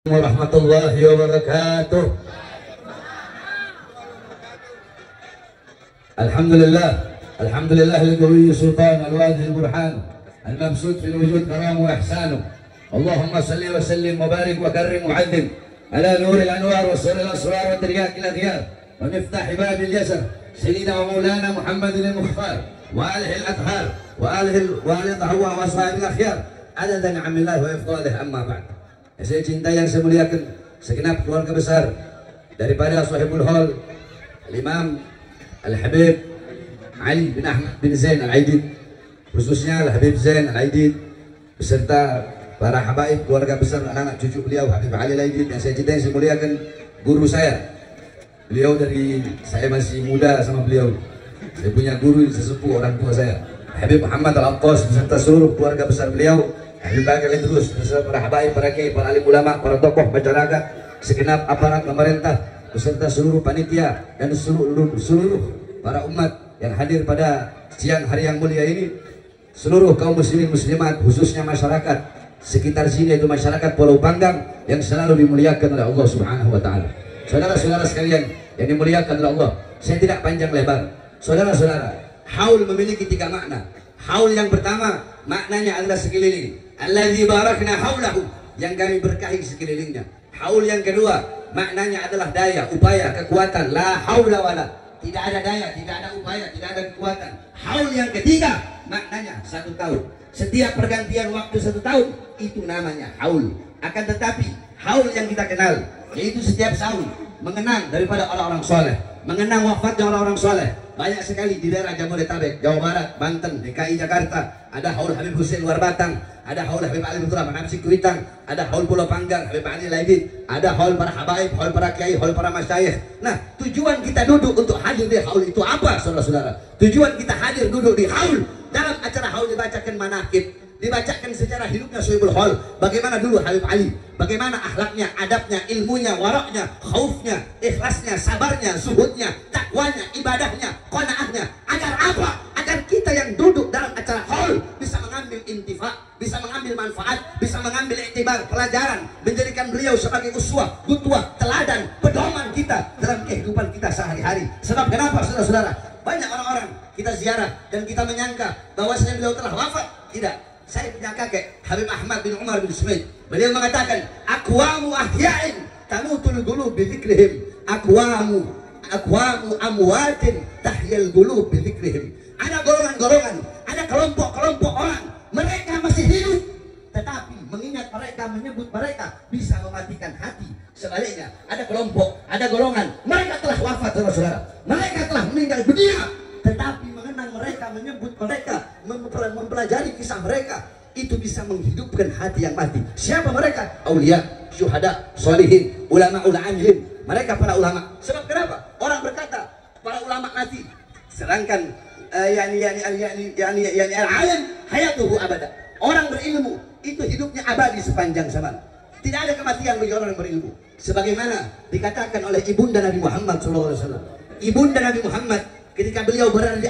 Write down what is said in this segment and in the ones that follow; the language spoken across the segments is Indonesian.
warahmatullahi wabarakatuh. Alhamdulillah, alhamdulillah al-qawi sultan al-wadih al-burhan al-mabsut fil wujud karamu wa ihsanu. Allahumma salli wa sallim wa barik wa karrim wa azim ala nur al-anwar wa sur al-asrar wa tiryak al-aghyar wa miftah bab al-yasr sayyidina wa maulana Muhammadin al-mukhtar wa alihi al-athhar wa alihi al-tahwa wa ashabil akhyar adadan ni'amillah wa ifdalih amma ba'd. Saya cinta yang saya muliakan segenap keluarga besar daripada Sahibul Hal Al-Imam Al-Habib Ali bin Ahmad bin Zain Al-Aidid, khususnya Al-Habib Zain Al-Aidid beserta para habaib keluarga besar anak-anak cucu beliau Habib Ali Al-Aidid yang saya cintai, saya muliakan guru saya. Beliau dari saya masih muda sama beliau. Saya punya guru sesepuh orang tua saya Habib Muhammad Al-Attas beserta seluruh keluarga besar beliau. Habib Bakar terus beserta para habaib, para kiai, para alim ulama, para tokoh masyarakat, segenap aparat pemerintah beserta seluruh panitia dan seluruh para umat yang hadir pada siang hari yang mulia ini, seluruh kaum muslimin muslimat khususnya masyarakat sekitar sini, yaitu masyarakat Pulau Panggang yang selalu dimuliakan oleh Allah Subhanahu wa taala. Saudara-saudara sekalian yang dimuliakan oleh Allah, saya tidak panjang lebar. Saudara-saudara, haul memiliki 3 makna. Haul yang pertama maknanya adalah sekeliling, alladzi barakna haulahu, yang kami berkahi sekelilingnya. Haul yang kedua maknanya adalah daya, upaya, kekuatan, la haula wala, tidak ada daya, tidak ada upaya, tidak ada kekuatan. Haul yang ketiga maknanya 1 tahun. Setiap pergantian waktu 1 tahun itu namanya haul. Akan tetapi haul yang kita kenal yaitu setiap tahun mengenang daripada orang-orang soleh, mengenang wafatnya orang-orang soleh. Banyak sekali di daerah Jabodetabek, Jawa Barat, Banten, DKI Jakarta. Ada haul Habib Hussein Luar Batang, ada haul Habib Ali Putra Manapsi Kuitang, ada haul Pulau Panggang Habib Ali Laidid, ada haul para habaib, haul para kiai, haul para masyayikh. Nah, tujuan kita duduk untuk hadir di haul itu apa, saudara-saudara? Tujuan kita hadir duduk di haul, dalam acara haul dibacakan manaqib, dibacakan secara hidupnya Sahibul Hal, bagaimana dulu Habib Ali, bagaimana akhlaknya, adabnya, ilmunya, waraknya, khaufnya, ikhlasnya, sabarnya, zuhudnya, takwanya, ibadahnya, qanaahnya. Agar apa? Agar kita yang duduk dalam acara haul bisa mengambil intifa, bisa mengambil manfaat, bisa mengambil iktibar, pelajaran, menjadikan beliau sebagai uswah, qudwah, teladan, pedoman kita dalam kehidupan kita sehari-hari. Sebab kenapa, saudara-saudara? Banyak orang-orang kita ziarah dan kita menyangka bahwasanya beliau telah wafat. Tidak. Saya punya kakek Habib Ahmad bin Umar bin Smith. Beliau mengatakan, aqwamu ahya'in tamutul qulub bi dzikrihim, aqwamu amwatin tahyal qulub bi dzikrihim. Ada golongan-golongan, ada kelompok-kelompok orang, mereka masih hidup, tetapi mengingat mereka, menyebut mereka bisa mematikan hati. Sebaliknya, ada kelompok, ada golongan, mereka telah wafat, saudara-saudara. Mereka telah meninggal dunia, tetapi mengenang mereka, menyebut mereka, mempelajari kisah mereka, itu bisa menghidupkan hati yang mati. Siapa mereka? Aulia, syuhada, sholihin, ulama alim. Mereka para ulama. Sebab kenapa? Orang berkata para ulama mati, sedangkan al-alim hayatuhu abada. Orang berilmu itu hidupnya abadi sepanjang zaman. Tidak ada kematian bagi orang yang berilmu. Sebagaimana dikatakan oleh ibunda Nabi Muhammad SAW. Ibunda Nabi Muhammad ketika beliau berada di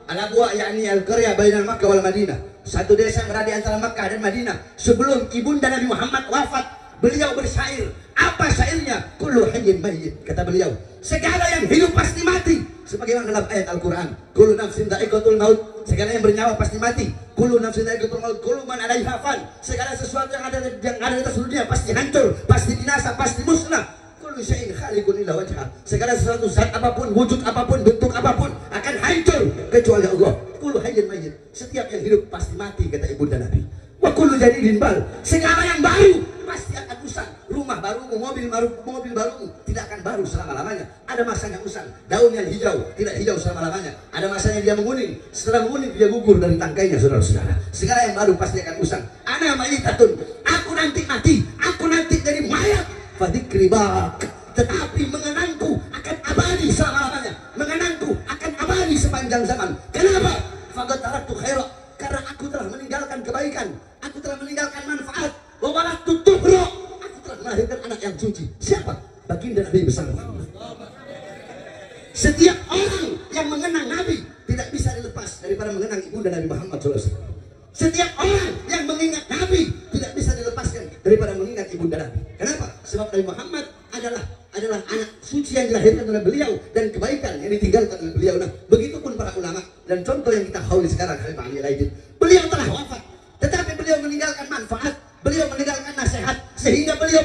Al-Abwa, yakni Al-Qarya bainal Makkah wal Madinah, satu desa yang berada di antara Makkah dan Madinah. Sebelum ibunda Nabi Muhammad wafat, beliau bersyair. Apa syairnya? Kullu hayyin mayyit, kata beliau, segala yang hidup pasti mati. Sebagaimana dalam ayat Al-Quran, kullu nafsin dha'iqatul maut, segala yang bernyawa pasti mati. Kullu nafsin dha'iqatul maut, kullu man 'alaiha fan, segala sesuatu yang ada di atas dunia pasti hancur, pasti binasa, pasti musnah. Kullu syai'in khaliqun illa wajha, segala sesuatu, zat apapun, wujud apapun, bentuk apapun akan hancur kecuali Allah. Kullu hayyin mayyit, setiap yang hidup pasti mati, kata ibunda Nabi. Wa kullu jadidin bal, segala yang baru pasti akan usang. Rumah barumu, mobil barumu tidak akan baru selama-lamanya. Ada masanya usang. Daun yang hijau tidak hijau selama-lamanya. Ada masanya dia menguning. Setelah menguning dia gugur dari tangkainya, saudara-saudara. Segala yang baru pasti akan usang. Ana mayitatun, aku nanti mati, aku nanti jadi mayat. Fadzikri bak, tetapi mengenangku akan abadi selama-lamanya. Mengenangku akan abadi sepanjang zaman. Kenapa? Faqad taraktu khaira, karena aku telah meninggalkan kebaikan, aku telah meninggalkan manfaat. Wa walatu tuhra, aku telah melahirkan anak yang suci. Siapa? Baginda Nabi besar. Setiap orang yang mengenang Nabi tidak bisa dilepas daripada mengenang ibunda Nabi Muhammad SAW. Setiap orang yang mengingat Nabi tidak bisa dilepaskan daripada mengingat ibunda Nabi. Kenapa? Sebab Nabi Muhammad adalah anak suci yang dilahirkan oleh beliau dan kebaikan yang ditinggalkan oleh beliau. Nah, begitupun para ulama dan contoh yang kita hauli sekarang Habib Ali Aidin. Beliau telah wafat, tetapi beliau meninggalkan manfaat, beliau meninggalkan nasihat, sehingga beliau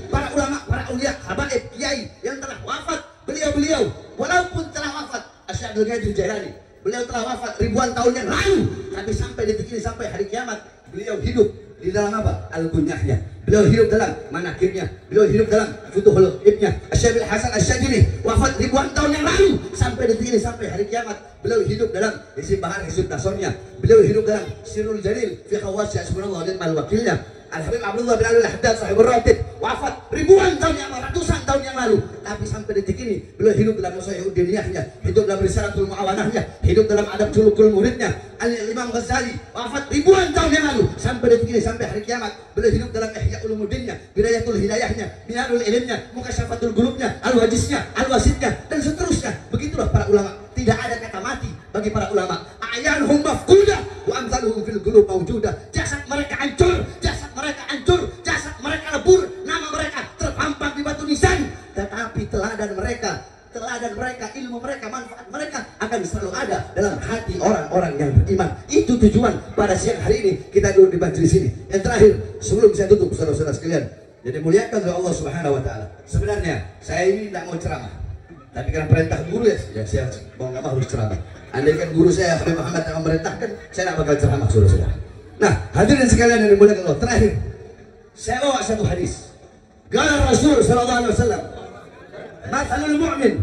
para ulama, para aulia, habaib, kiai yang telah wafat, beliau walaupun telah wafat, Syekh Abdul Qadir Jailani, beliau telah wafat ribuan tahun yang lalu, tapi sampai detik ini, sampai hari kiamat, beliau hidup di dalam apa? Al-Gunyahnya. Beliau hidup dalam manakibnya, beliau hidup dalam Futuhul Ibnya. Syekh Hasan Asy-Syadzili wafat ribuan tahun yang lalu, sampai detik ini, sampai hari kiamat, beliau hidup dalam Hizib Bahar, Hizib Nasrnya. Beliau hidup dalam Sirrul Jalil fi Khawas Hasbunallah wa ni'mal wakilnya. Al-Habib Abdullah bin Alwi Al-Haddad sahibul ratib wafat ribuan tahun yang lalu, ratusan tahun yang lalu, tapi sampai detik ini beliau hidup dalam Nusayhud Diniyahnya, hidup dalam Risalatul Muawanahnya, hidup dalam Adab Julukul Muridnya. Al-Imam Ghazali wafat ribuan tahun yang lalu, sampai detik ini, sampai hari kiamat, beliau hidup dalam Ihya Ulumuddinnya, Bidayatul Hidayahnya, Minarul Ilmnya, Mukasyafatul Qulubnya, Al-Wajiznya, Al-Wasidnya, dan seterusnya. Begitulah para ulama, tidak ada kata mati bagi para ulama. Ayanhum mafqudah wa amsaluhum fil qulub mawjudah. Jasad mereka hancur, jasad mereka lebur, nama mereka terpampang di batu nisan, tetapi teladan mereka, ilmu mereka, manfaat mereka akan selalu ada dalam hati orang-orang yang beriman. Itu tujuan pada siang hari ini kita duduk di majelis ini. Yang terakhir, sebelum saya tutup, saudara-saudara sekalian, jadi muliakan oleh Allah Subhanahu wa taala. Sebenarnya saya ini tidak mau ceramah, tapi karena perintah guru ya saya mau nggak mau harus ceramah. Andai kan guru saya Habib Muhammad yang memerintahkan, saya tidak bakal ceramah, saudara-saudara. Nah, hadirin sekalian yang dimuliakan Allah, terakhir saya bawa satu hadis. Qala Rasul sallallahu alaihi wasallam, "Mathalul mu'min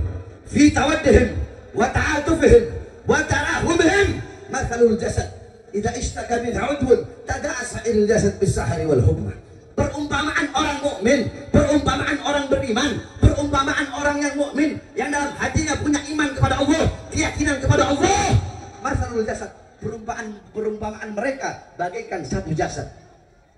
fi tawaddihim wa ta'atufihim wa tarahumihim mathalul jasad idza ishtaka min 'udwin tada'asa il jasad bis sahari wal humma." Perumpamaan orang mukmin, perumpamaan orang beriman, perumpamaan orang yang mukmin yang dalam hatinya punya iman kepada Allah, keyakinan kepada Allah. Mathalul jasad, perumpamaan mereka bagaikan satu jasad.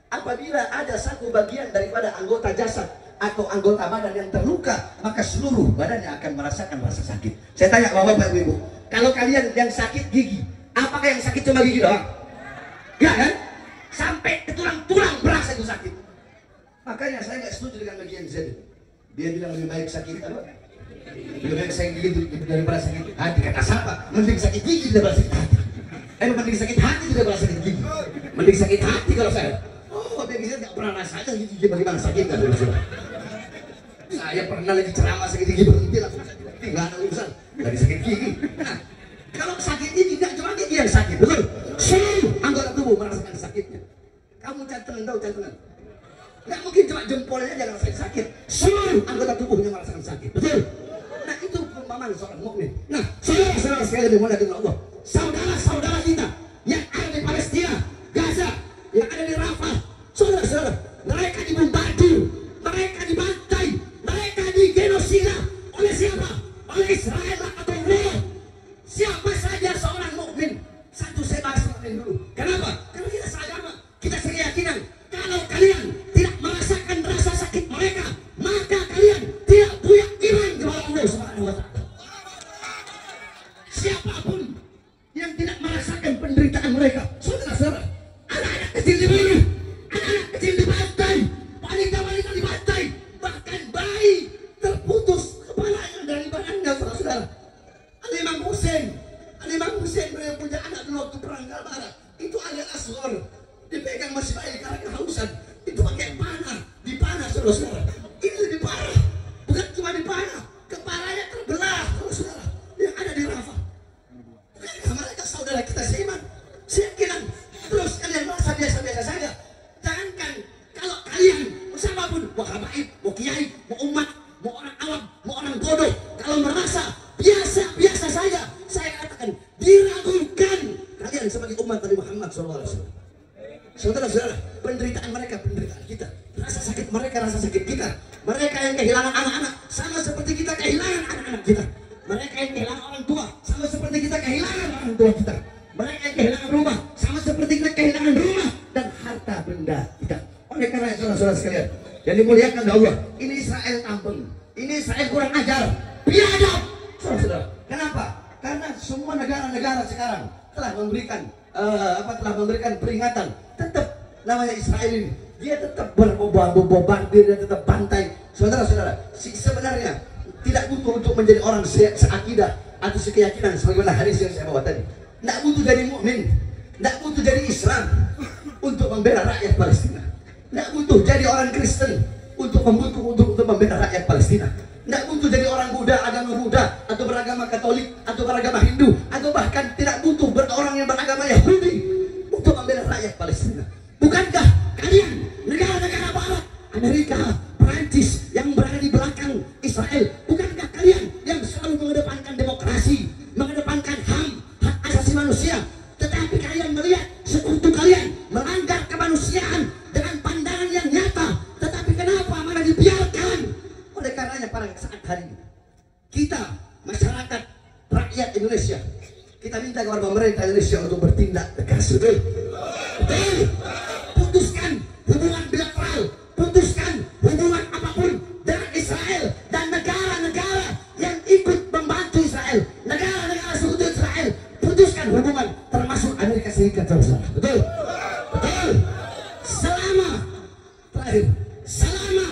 Apabila ada satu bagian daripada anggota jasad atau anggota badan yang terluka, maka seluruh badannya akan merasakan rasa sakit. Saya tanya bapak-bapak, ibu-ibu, kalau kalian yang sakit gigi, apakah yang sakit cuma gigi doang? Enggak kan? Sampai ke tulang-tulang berasa itu sakit. Makanya saya nggak setuju dengan bagian Z. Dia bilang lebih baik sakit apa? Lebih baik sakit gigi daripada sakit hati. Kata siapa? Mending sakit gigi daripada sakit hati. Mending sakit hati daripada sakit gigi. Mending sakit hati kalau saya. Oh, biasanya nggak pernah rasakan gigi bagaimana sakitnya. Saya pernah lagi ceramah sakit gigi berhenti langsung sakit hati. Nggak ada urusan dari sakit gigi. Nah, kalau sakit gigi nggak cuma gigi yang sakit, betul? Seluruh anggota tubuh merasakan sakitnya. Kamu cantengan tahu cantengan? Nggak mungkin cuma jempolnya aja ngerasain sakit. Seluruh anggota tubuhnya merasakan sakit, betul? Nah, itu perumpamaan seorang mukmin. Nah, saudara-saudara sekalian dimuliakan Allah, saudara-saudara kita yang ada di Palestina, Gaza, yang ada di Rafah, saudara-saudara, mereka dibombardir, mereka dibantai, mereka digenosida oleh siapa? Oleh Israel atau Allah. Siapa saja seorang mukmin, satu saya bahas mukmin dulu. Kenapa? Karena kita seagama, kita sekeyakinan. Kalau kalian tidak merasakan rasa sakit mereka, maka kalian tidak punya iman kepada Allah Subhanahu wa taala. Siapapun yang tidak merasakan penderitaan mereka, saudara-saudara, anak-anak kecil dibunuh, anak-anak kecil dibantai, wanita-wanita dibantai, bahkan bayi terputus kepalanya dari badannya, saudara-saudara. Al-Imam Hussein beliau punya anak dulu waktu perang Karbala. Itu Ali Asghar dipegang masih bayi karena kehausan. Itu pakai panah, dipanah, saudara-saudara. Ini lebih parah, bukan cuma dipanah, kepalanya terbelah, saudara-saudara, yang ada di Rafah. Bukankah mereka saudara kita seiman, seyakinan? Terus kalian merasa biasa-biasa saja? Jangankan kalau kalian siapapun, mau habaib, mau kiai, mau umat, mau orang awam, mau orang bodoh, kalau merasa biasa-biasa saja, saya katakan diragukan kalian sebagai umat Nabi Muhammad SAW. Saudara-saudara, penderitaan mereka, penderitaan kita. Rasa sakit mereka, rasa sakit kita. Mereka yang kehilangan anak-anak, sama seperti kita kehilangan anak-anak kita. Mereka yang kehilangan orang tua, sama seperti kita kehilangan orang tua kita. Mereka yang kehilangan rumah, sama seperti kita kehilangan rumah dan harta benda kita. Oleh karena itu, saudara-saudara sekalian, yang dimuliakan oleh Allah, ini Israel tampung, ini Israel kurang ajar, biadab, saudara-saudara. Kenapa? Karena semua negara-negara sekarang telah memberikan peringatan. Tetap namanya Israel ini dia tetap bombardir, dia tetap bantai. Saudara-saudara, sebenarnya tidak butuh untuk menjadi orang seakidah atau sekeyakinan sebagaimana hadis yang saya bawa tadi. Tidak butuh jadi mukmin, tidak butuh jadi Islam untuk membela rakyat Palestina. Tidak butuh jadi orang Kristen untuk membela rakyat Palestina. Tidak butuh jadi orang agama Buddha atau beragama Katolik atau beragama Hindu atau bahkan tidak butuh orang yang beragama Yahudi untuk membela rakyat Palestina. Bukankah kalian negara-negara Barat, Amerika, Perancis yang berada di belakang Israel, bukankah kalian yang selalu mengedepankan demokrasi, mengedepankan HAM, hak asasi manusia, tetapi kalian melihat sekutu kalian melanggar kemanusiaan dengan pandangan yang nyata, tetapi kenapa malah dibiarkan? Oleh karenanya pada saat hari ini kita masyarakat rakyat Indonesia, kita minta kepada pemerintah Indonesia untuk bertindak tegas. Betul? Putuskan hubungan bilateral, putuskan hubungan apapun dengan Israel dan negara-negara yang ikut membantu Israel, negara-negara sekutu Israel. Putuskan hubungan, termasuk Amerika Serikat. Betul? Betul. Selama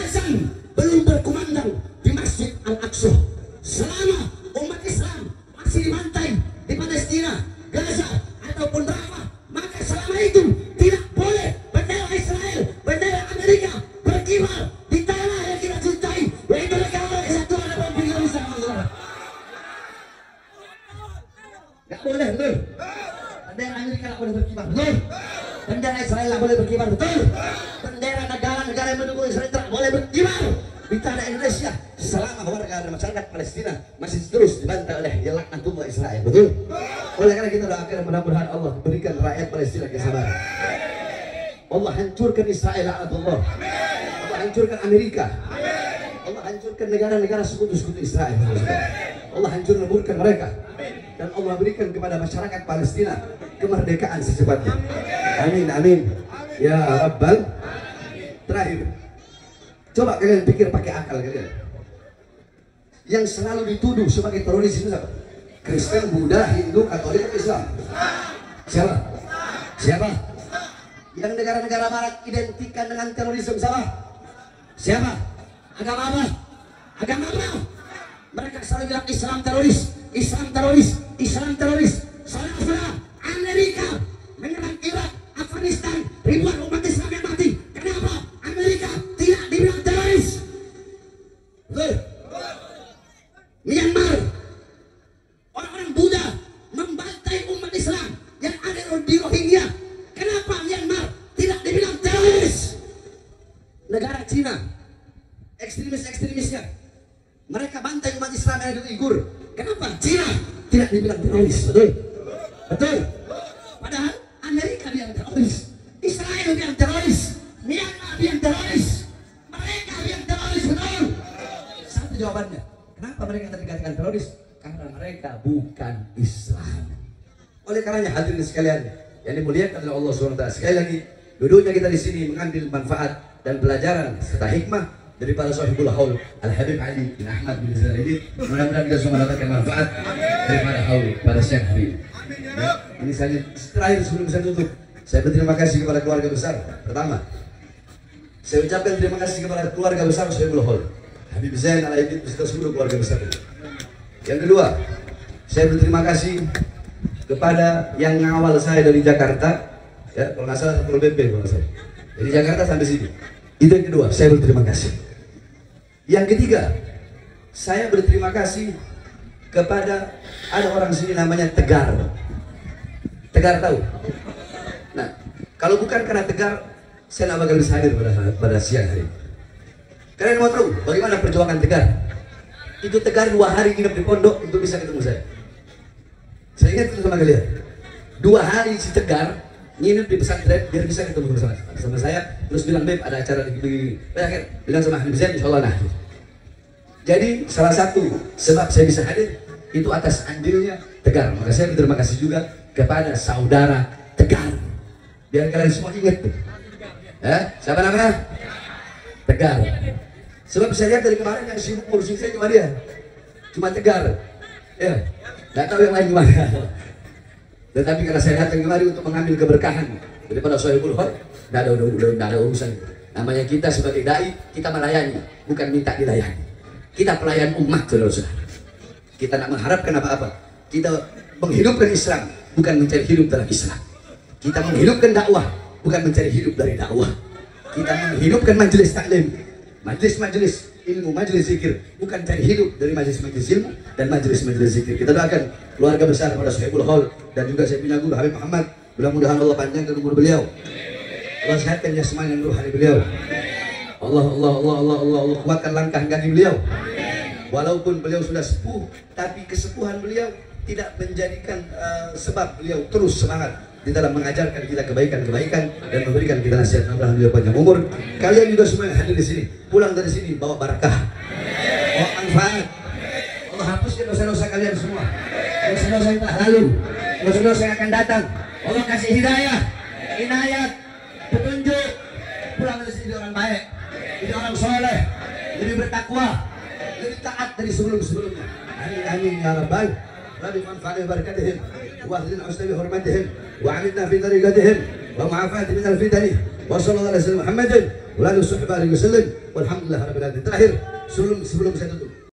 azan belum berkumandang di Masjid Al-Aqsa, selama umat Islam masih dibantai di Palestina, Gaza ataupun Rafah, maka selama itu tidak boleh bendera Israel, bendera Amerika berkibar di tanah yang kita cintai, yaitu negara Kesatuan Republik Indonesia. Gak boleh, betul? Bendera Amerika tidak boleh berkibar, betul? Bendera Israel tidak boleh berkibar, betul? Bendera negara-negara yang mendukung Israel tidak boleh berkibar di tanah Indonesia selama warga dan masyarakat Palestina masih terus dibantai oleh laknatullah Israel. Betul? Oleh karena kita doakan mudah-mudahan Allah berikan rakyat Palestina kesabaran. Allah hancurkan Israel, laknatullah. Allah hancurkan Amerika. Allah hancurkan negara-negara sekutu-sekutu Israel. Allah hancurkan mereka. Dan Allah berikan kepada masyarakat Palestina kemerdekaan secepatnya. Amin, amin. Ya Rabbal. Terakhir, coba kalian pikir pakai akal kalian. Yang selalu dituduh sebagai teroris itu siapa? Kristen, Buddha, Hindu, Katolik, Islam. Siapa? Siapa? Yang negara-negara Barat identikan dengan terorisme siapa? Siapa? Agama apa? Agama apa? Mereka selalu bilang Islam teroris, Islam teroris, Islam teroris. Saudara-saudara, Amerika menyerang Irak, Afghanistan, ribuan umat Islam yang mati. Kenapa Amerika tidak dibilang teroris? Myanmar, orang-orang Buddha membantai umat Islam yang ada di Rohingya. Kenapa Myanmar tidak dibilang teroris? Negara Cina, ekstremisnya, mereka bantai umat Islam yang ada di Uyghur. Kenapa Cina tidak dibilang teroris? Betul? Betul? Padahal Amerika bilang teroris, Israel bilang teroris, Myanmar bilang teroris, mereka bilang teroris. Betul? Satu jawabannya, kenapa mereka dikatakan teroris? Karena mereka bukan Islam. Oleh karenanya hadirin sekalian yang dimuliakan oleh Allah SWT, sekali lagi duduknya kita di sini mengambil manfaat dan pelajaran serta hikmah dari para sahibul haul Al-Habib Ali bin Ahmad bin Zainuddin. Mudah-mudahan kita semua mendapatkan manfaat daripada haul pada siang hari ini. Ya, ini saya terakhir sebelum saya tutup, saya berterima kasih kepada keluarga besar. Pertama, saya ucapkan terima kasih kepada keluarga besar sahibul haul Habib Zain Al-Aidid beserta seluruh keluarga besar itu. Yang kedua, saya berterima kasih kepada yang ngawal saya dari Jakarta, ya kalau nggak salah Satpol PP kalau nggak salah, dari Jakarta sampai sini. Itu yang kedua, saya berterima kasih. Yang ketiga, saya berterima kasih kepada ada orang sini namanya Tegar. Tegar tahu? Nah, kalau bukan karena Tegar, saya nggak bakal bisa hadir pada siang hari. Kalian mau tahu bagaimana perjuangan Tegar? Itu Tegar 2 hari nginep di pondok untuk bisa ketemu saya. Saya ingat itu sama kalian. 2 hari si Tegar nginep di pesantren biar bisa ketemu sama saya. Terus bilang, Beb ada acara di bilang sama Habib Zain, insya Allah nah. Jadi salah satu sebab saya bisa hadir itu atas andilnya Tegar. Maka saya berterima kasih juga kepada saudara Tegar. Biar kalian semua ingat tuh. Siapa namanya? Tegar. Sebab saya lihat dari kemarin yang sibuk ngurusin saya cuma dia, cuma Tegar. Ya, nggak tahu yang lain gimana. Tetapi karena saya datang kemari untuk mengambil keberkahan daripada Sohibul Hol. Tidak ada urusan. Namanya kita sebagai dai, kita melayani, bukan minta dilayani. Kita pelayan umat, saudara-saudara. Kita tidak mengharapkan apa-apa. Kita menghidupkan Islam, bukan mencari hidup dalam Islam. Kita menghidupkan dakwah, bukan mencari hidup dari dakwah. Kita menghidupkan majelis taklim, majelis ilmu, majelis zikir, bukan cari hidup dari majelis ilmu dan majelis zikir. Kita doakan keluarga besar pada Sohibul Hol dan juga saya punya guru Habib Muhammad. Mudah-mudahan Allah panjangkan umur beliau. Allah sehatkan jasmani dan ruhani beliau. Allah kuatkan langkah kaki beliau. Walaupun beliau sudah sepuh, tapi kesepuhan beliau tidak menjadikan sebab beliau terus semangat di dalam mengajarkan kita kebaikan-kebaikan dan memberikan kita nasihat. Mudah-mudahan beliau panjang umur. Kalian juga semua yang hadir di sini, pulang dari sini bawa barakah, bawa manfaat. Allah hapuskan dosa-dosa kalian semua, dosa-dosa yang telah lalu, dosa-dosa yang akan datang. Allah kasih hidayah, inayat, petunjuk. Pulang dari sini orang baik, jadi orang soleh, lebih bertakwa, lebih taat dari sebelum-sebelumnya. Amin ya rabbal alamin. Manfaatnya barakatihim, wa ahdina usna bi hurmatihim, wa amilna fi tariqatihim, wa ma'afati min al-fitani, wa sallallahu alaihi wasallam Muhammadin wa alihi wasallam, walhamdulillah rabbil alamin. Terakhir sebelum saya tutup,